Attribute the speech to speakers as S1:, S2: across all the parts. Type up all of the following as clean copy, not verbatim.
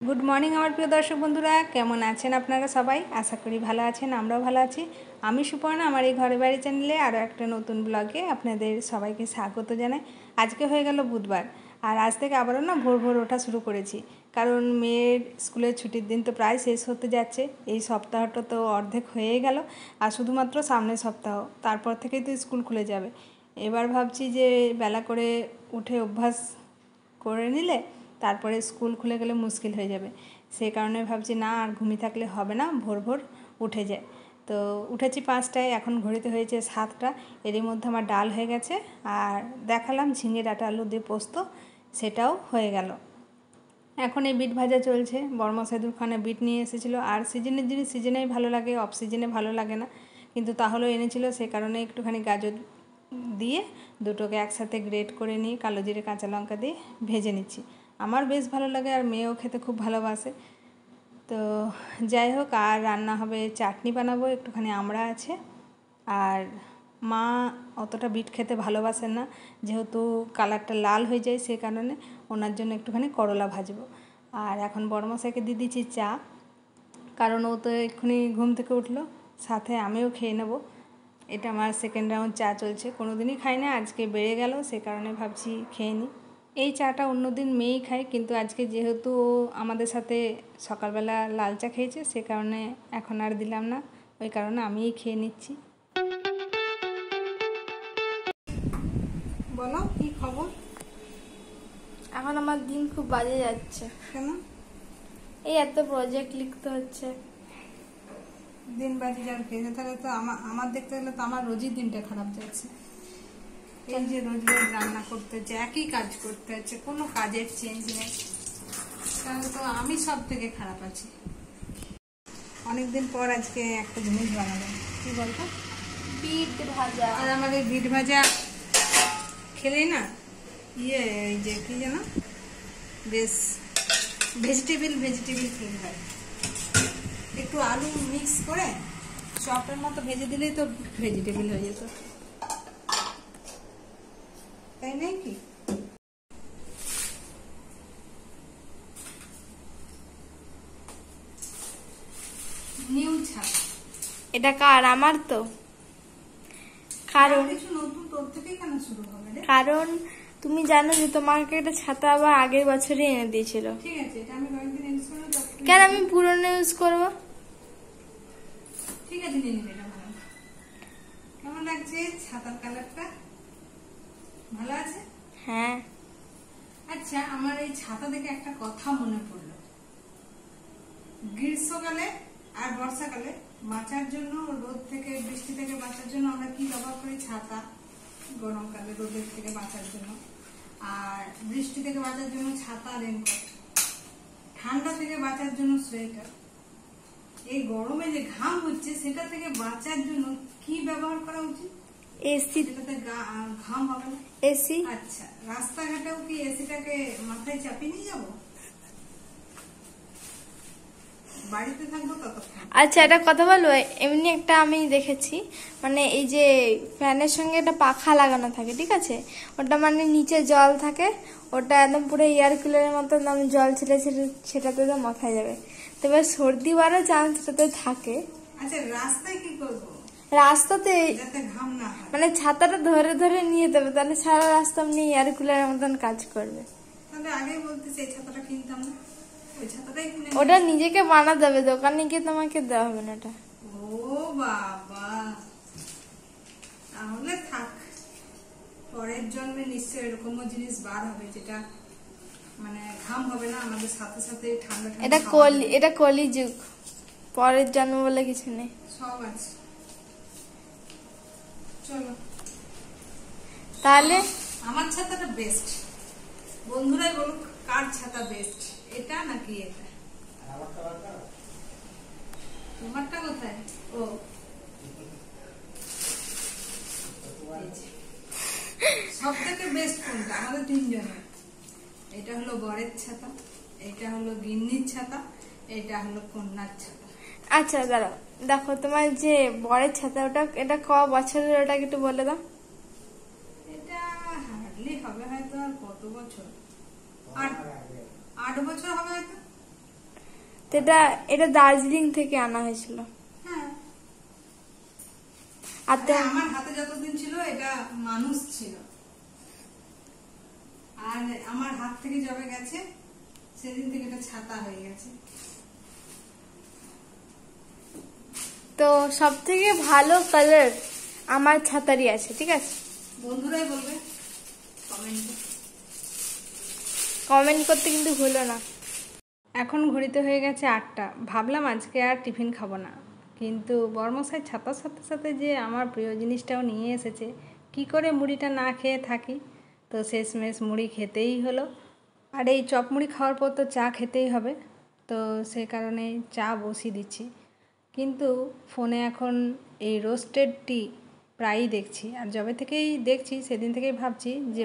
S1: Good morning আমার প্রিয় দর্শক বন্ধুরা, কেমন আছেন আপনারা সবাই? আশা করি ভালো আছেন, আমরাও ভালো আছি। আমি সুপর্ণা, আমার এই ঘরে বাড়ি চ্যানেলে আরও একটা নতুন ব্লগে আপনাদের সবাইকে স্বাগত জানাই। আজকে হয়ে গেল বুধবার, আর আজ থেকে আবারও ভোর ভোর ওঠা শুরু করেছি, কারণ মেয়ের স্কুলের ছুটির দিন তো প্রায় শেষ হতে যাচ্ছে। এই সপ্তাহটা তো অর্ধেক হয়েই গেল, আর শুধুমাত্র সামনের সপ্তাহ, তারপর থেকেই তো স্কুল খুলে যাবে। এবার ভাবছি যে বেলা করে উঠে অভ্যাস করে নিলে তারপরে স্কুল খুলে গেলে মুশকিল হয়ে যাবে। সেই কারণে ভাবছি না, আর ঘুমিয়ে থাকলে হবে না, ভোর ভোর উঠে যায়। তো উঠেছি 5টায়, এখন ঘড়িতে হয়েছে 7টা। এরই মধ্যে আমার ডাল হয়ে গেছে, আর দেখালাম ঝিঙে ডাঁটা আলু দিয়ে পোস্ত, সেটাও হয়ে গেল। এখন এই বিট ভাজা চলছে, বড়মশাই দুখানে বিট নিয়ে এসেছিলো। আর সিজনের জিনিস সিজনেই ভালো লাগে, অফ সিজনে ভালো লাগে না, কিন্তু তাহলেও এনেছিল। সে কারণে একটুখানি গাজর দিয়ে দুটোকে একসাথে গ্রেট করে নিয়ে কালো জিরে কাঁচা লঙ্কা দিয়ে ভেজে নিচ্ছি। আমার বেশ ভালো লাগে, আর মেয়েও খেতে খুব ভালোবাসে। তো যাই হোক, আর রান্না হবে চাটনি বানাবো, একটুখানি আমড়া আছে। আর মা অতটা বিট খেতে ভালোবাসেন না, যেহেতু কালারটা লাল হয়ে যায়, সে কারণে ওনার জন্য একটুখানি করলা ভাজবো। আর এখন বড়মশাইকে দিয়ে দিচ্ছি চা, কারণ ও তো এক্ষুনি ঘুম থেকে উঠলো, সাথে আমিও খেয়ে নেব। এটা আমার সেকেন্ড রাউন্ড চা চলছে, কোনো দিনই খাই না, আজকে বেড়ে গেল, সে কারণে ভাবছি খেয়ে নিই। এই চাটা অন্যদিন মেয়েই খায়, কিন্তু আজকে যেহেতু আমাদের সাথে সকালবেলা লাল চা খেয়েছে, সে কারণে এখন আর দিলাম না, ওই কারণে আমিই খেয়ে নিচ্ছি। বলো কি খবর?
S2: এখন আমার দিন খুব বাজে যাচ্ছে।
S1: কেন?
S2: এই এত প্রজেক্ট লিখতে হচ্ছে।
S1: দিন বাজে যাবে খেয়ে, তাহলে তো আমার দেখতে গেলে তো আমার রোজই দিনটা খারাপ যাচ্ছে। এই যে রোজ রোজ রান্না করতে হচ্ছে, একই কাজ করতে হচ্ছে, কোনো কাজের চেঞ্জ নেই, তাহলে তো আমি সব থেকে খারাপ আছি। অনেকদিন পর আজকে একটা জিনিস বানালাম, কি বলতো?
S2: বিট ভাজা।
S1: আর আমাদের বিট ভাজা খেলেই না এই যে কি যেন বেশ ভেজিটেবল ফিল হয়। একটু আলু মিক্স করে চপের মতো ভেজে দিলেই তো ভেজিটেবল হয়ে যেত, তাই নাই কি? নিউ ছাতা।
S2: এটা কার? আমার তো। কারণ
S1: নতুন তোর থেকেই কেন শুরু হবে রে?
S2: কারণ তুমি জানো যে তোমাকে একটা ছাতা আবার আগের বছরই এনে দিয়েছিল।
S1: ঠিক আছে, এটা আমি কয়েকদিন ইউজ করবো।
S2: কেন আমি পুরনো ইউজ করবো?
S1: ঠিক আছে, নিয়ে নিবি, এটা ভালো। কেমন লাগছে ছাতার কালারটা? ভালো আছে?
S2: হ্যাঁ।
S1: আচ্ছা, আমার এই ছাতা দেখে একটা কথা মনে পড়লো। গ্রীষ্মকালে আর বর্ষাকালে বাঁচার জন্য, রোদ থেকে বৃষ্টি থেকে বাঁচার জন্য আমরা কি ব্যবহার করি? ছাতা। গরমকালে রোদের থেকে বাঁচার জন্য, আর বৃষ্টি থেকে বাঁচার জন্য ছাতা, রেনকোট। ঠান্ডা থেকে বাঁচার জন্য সোয়েটার। এই গরমে যে ঘাম হচ্ছে, সেটা থেকে বাঁচার জন্য কি ব্যবহার করা উচিত?
S2: এসি।
S1: সেটাতে ঘাম হবে না।
S2: এসি।
S1: আচ্ছা, রাস্তাঘাটেও কি এসিটাকে মাথায় চাপিয়ে নিয়ে যাবো? বাড়িতে থাকবো ততক্ষণ।
S2: আচ্ছা, এটা কথা বলবো। এমনি একটা আমি দেখেছি, মানে এই যে ফ্যানের সঙ্গে একটা পাখা লাগানো থাকে, ঠিক আছে? ওটা মানে নিচে জল থাকে, ওটা একদম পুরো এয়ার কুলারের মতো, জল ছেলে ছেলে সেটাতে তো মাথায় যাবে। তবে সর্দি বারও চান্স সেটাতে থাকে।
S1: আচ্ছা, রাস্তায় কি করবো?
S2: রাস্তাতে
S1: যাতে ঘাম না হয়।
S2: মানে ছাতাটা ধরে ধরে নিয়ে যাবে, তাহলে সারা রাস্তা এমনি এয়ার কুলারের মতন কাজ করবে।
S1: তাহলে আগেই বলতে, সেই ছাতাটা কিনতাম না, ওই ছাতাটাই কিনে।
S2: ওটা নিজেকে বানাতে হবে, দোকানে গিয়ে তোমাকে দেওয়া হবে না ওটা।
S1: ও বাবা, তাহলে থাক, পরের জন্মে নিশ্চয় এরকমও জিনিস বার হবে, যেটা মানে ঘাম হবে না, আমাদের সাথে সাথে ঠান্ডা ঠান্ডা।
S2: এটা কলিযুগ, পরের জন্ম বলে কিছু নেই,
S1: সব আছে। চলো
S2: তাহলে
S1: আমার ছাতাটা বেস্ট। বন্ধুরাই বলুক কার ছাতা বেস্ট, এটা নাকি এটা? তোমারটা কোথায়? ও, সব থেকে বেস্ট কোনটা আমাদের তিনজনের? এটা হলো বরের ছাতা, এটা হলো গিন্নির ছাতা, এটা হলো কন্যার ছাতা।
S2: আচ্ছা দাঁড়াও, দেখো তোমার যে বরের ছাতা, ওটা এটা ক বছরের, ওটা একটু বলে দাও।
S1: এটা হার্ডলি হবে হয়তো আর কত বছর, 8 বছর হবে হয়তো।
S2: তো এটা এটা দার্জিলিং থেকে আনা হয়েছিল।
S1: হ্যাঁ,
S2: আর
S1: আমার হাতে যতদিন ছিল এটা মানুষ ছিল, আর আমার হাত থেকে যবে গেছে সেদিন থেকে এটা ছাতা হয়ে গেছে।
S2: তো সব থেকে ভালো কালার আমার ছাতারই আছে, ঠিক আছে?
S1: বন্ধুরাই বলবে কমেন্টে।
S2: কমেন্ট করতে কিন্তু ভুলো না।
S1: এখন ঘড়িতে হয়ে গেছে 8টা। ভাবলাম আজকে আর টিফিন খাবো না, কিন্তু বর্মশাই ছাতার সাথে সাথে যে আমার প্রিয় জিনিসটাও নিয়ে এসেছে, কি করে মুড়িটা না খেয়ে থাকি। তো শেষমেশ মুড়ি খেতেই হলো, আর এই চপ মুড়ি খাওয়ার পর তো চা খেতেই হবে। তো সে কারণে চা বসিয়ে দিচ্ছি। কিন্তু ফোনে এখন এই রোস্টেড টি প্রায়ই দেখছি, আর যবে থেকেই দেখছি সেদিন থেকেই ভাবছি যে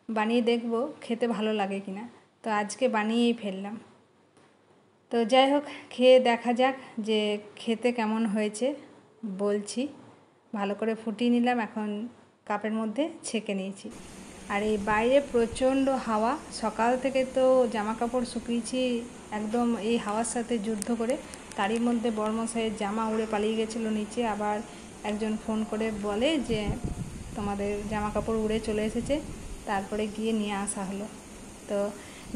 S1: বানিয়ে দেখব খেতে ভালো লাগে কিনা। তো আজকে বানিয়েই ফেললাম। তো যাই হোক, খেয়ে দেখা যাক যে খেতে কেমন হয়েছে। বলছি, ভালো করে ফুটিয়ে নিলাম, এখন কাপের মধ্যে ছেঁকে নিয়েছি। আর এই বাইরে প্রচণ্ড হাওয়া, সকাল থেকে তো জামা কাপড় শুকিয়েছি একদম এই হাওয়ার সাথে যুদ্ধ করে। তারই মধ্যে বর্মশাইয়ের জামা উড়ে পালিয়ে গেছিলো নিচে, আবার একজন ফোন করে বলে যে তোমাদের জামা কাপড় উড়ে চলে এসেছে, তারপরে গিয়ে নিয়ে আসা হলো। তো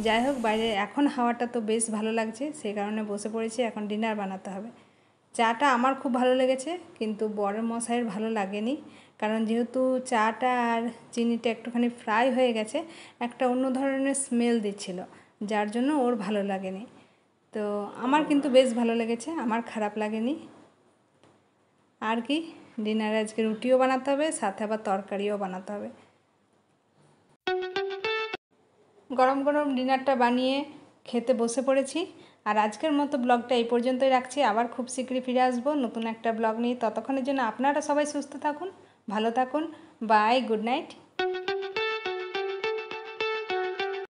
S1: যাই হোক, বাইরে এখন হাওয়াটা তো বেশ ভালো লাগছে, সেই কারণে বসে পড়েছি। এখন ডিনার বানাতে হবে। চাটা আমার খুব ভালো লেগেছে, কিন্তু বরের মশাইয়ের ভালো লাগেনি, কারণ যেহেতু চাটা আর চিনিটা একটুখানি ফ্রাই হয়ে গেছে, একটা অন্য ধরনের স্মেল দিচ্ছিল, যার জন্য ওর ভালো লাগেনি। তো আমার কিন্তু বেশ ভালো লেগেছে, আমার খারাপ লাগেনি। আর কি, ডিনারে আজকে রুটিও বানাতে হবে, সাথে আবার তরকারিও বানাতে হবে। গরম গরম ডিনারটা বানিয়ে খেতে বসে পড়েছি। আর আজকের মতো ব্লগটা এই পর্যন্তই রাখছি। আবার খুব শীঘ্রই ফিরে আসবো নতুন একটা ব্লগ নিয়ে। ততক্ষণের জন্য আপনারা সবাই সুস্থ থাকুন, ভালো থাকুন। Bye, good night.